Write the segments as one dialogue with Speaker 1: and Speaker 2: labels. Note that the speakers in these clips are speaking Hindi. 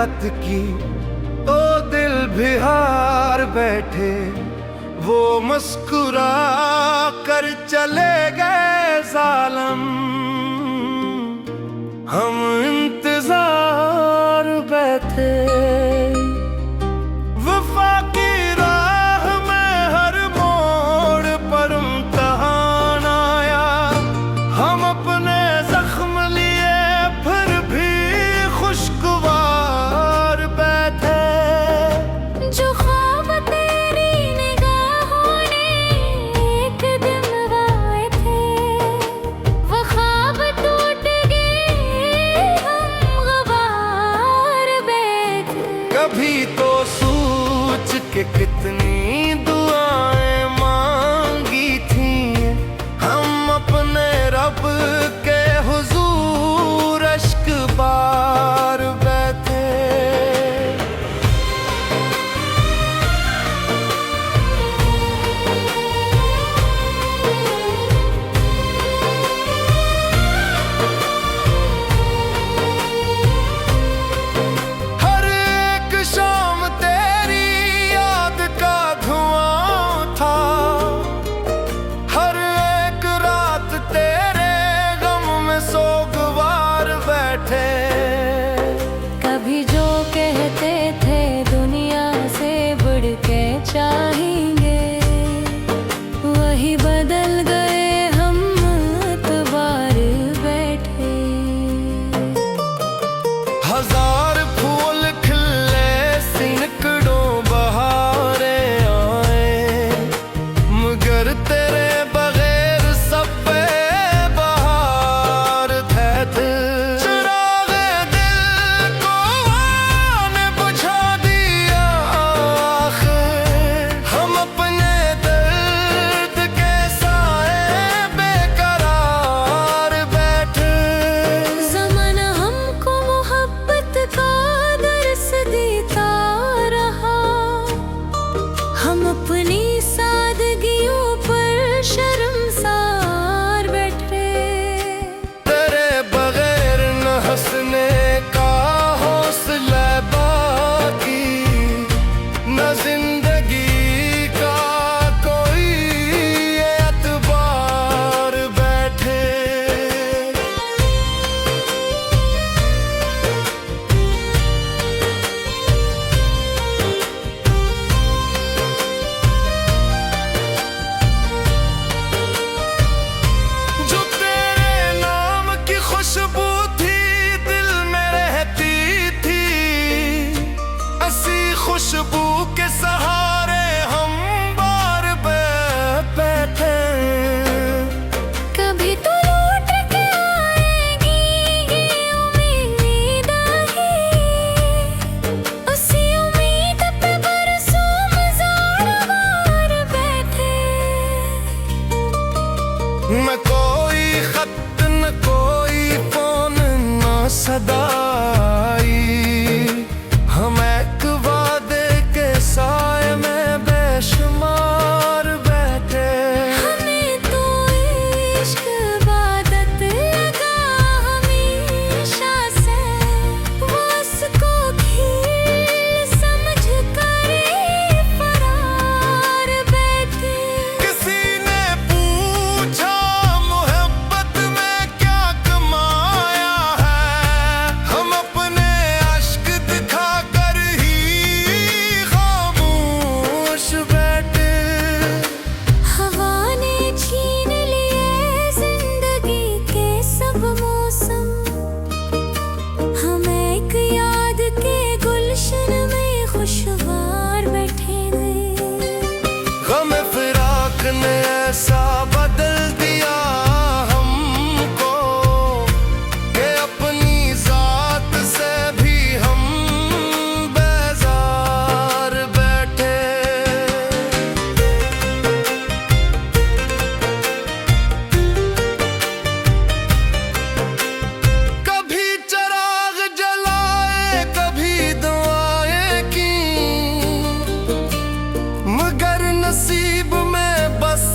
Speaker 1: रात की तो दिल भी हार बैठे, वो मुस्कुरा कर चले गए जालिम, हम इंतजार बैठे। वफा की राह में हर मोड़ पर इम्तिहान आया, हम अपने जख्म लिए फिर भी खुशगवार बैठे।
Speaker 2: जो ख्वाब तेरी निगाहों ने एक दिन लगाए थे, वो ख्वाब टूट गए, हम गवार बैठे।
Speaker 1: कभी तो सोच के कितनी दुआएं मांगी थी, हम अपने रब के हुजूर अश्क बार बैठे। हर एक शाम तेरी याद का धुआं था, हर एक रात तेरे गम में सोगवार बैठे।
Speaker 2: कभी जो कहते थे दुनिया से बढ़ के चाहेंगे, वही बदल गए, हम एतबार बैठे।
Speaker 1: हजार फूल खिले सैकड़ों बहारें आए, मगर तेरे बगैर सब बेबहार थे। चिराग दिल को आने बुझा दिया आखिर, हम अपने दर्द के साए बेकरार बैठे।
Speaker 2: ज़माना हमको मोहब्बत का दर्स देता रहा, हम अपनी सादगियों पर शर्मसार बैठे।
Speaker 1: तेरे बगैर न हंसने का हौसला बाकी, न जिंदगी का कोई एतबार बैठे। जो तेरे नाम की खुशबू थी दिल में रहती थी, ऐसी खुशबू के सहारे हम बार बैठे।
Speaker 2: कभी तो लौट के आएगी ये उम्मीद है, उसी उम्मीद पे बरसों मज़ार बैठे।
Speaker 1: न कोई खत न कोई फोन न सदाई, हम एक वादे के साए में बेशुमार बैठे।
Speaker 2: हमें तो इश्क इबादत लगा हमेशा से, वो उसको खेल समझ कर फरार बैठे।
Speaker 1: किसी ने पूछा मोहब्बत में क्या कमाया है, हम अपने अश्क दिखा कर ही खामोश बैठे।
Speaker 2: हवा ने छीन लिए जिंदगी के सब मौसम, हम एक याद के गुलशन में खुशगवार बैठे थे।
Speaker 1: गम फिराक ने ऐसा बदल दिया हमको, कि अपनी जात से भी हम बेजार बैठे। कभी चिराग जलाए कभी दुआएं की, मगर नसीब में बस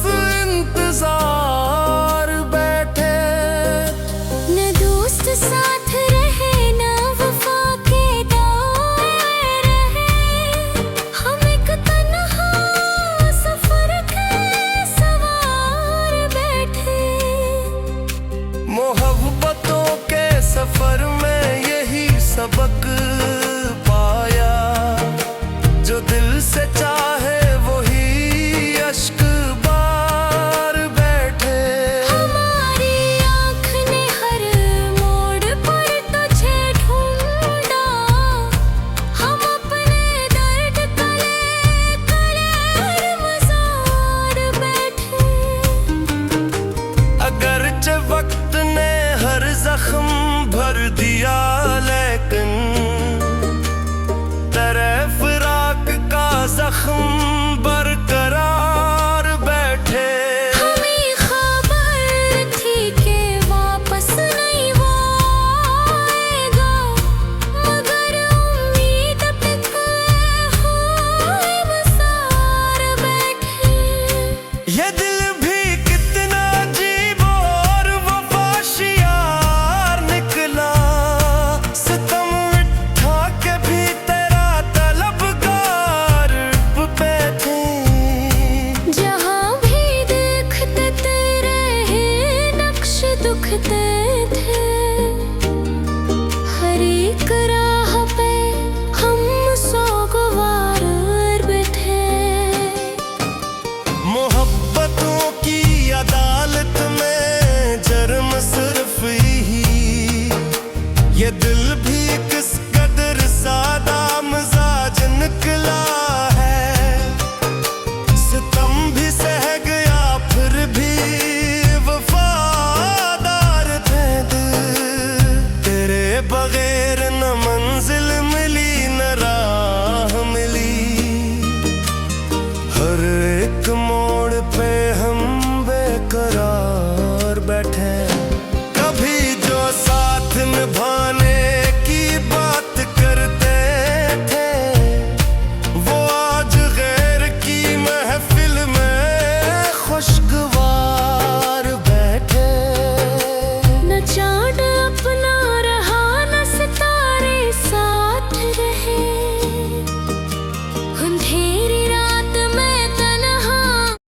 Speaker 1: मोहब्बतों की अदालत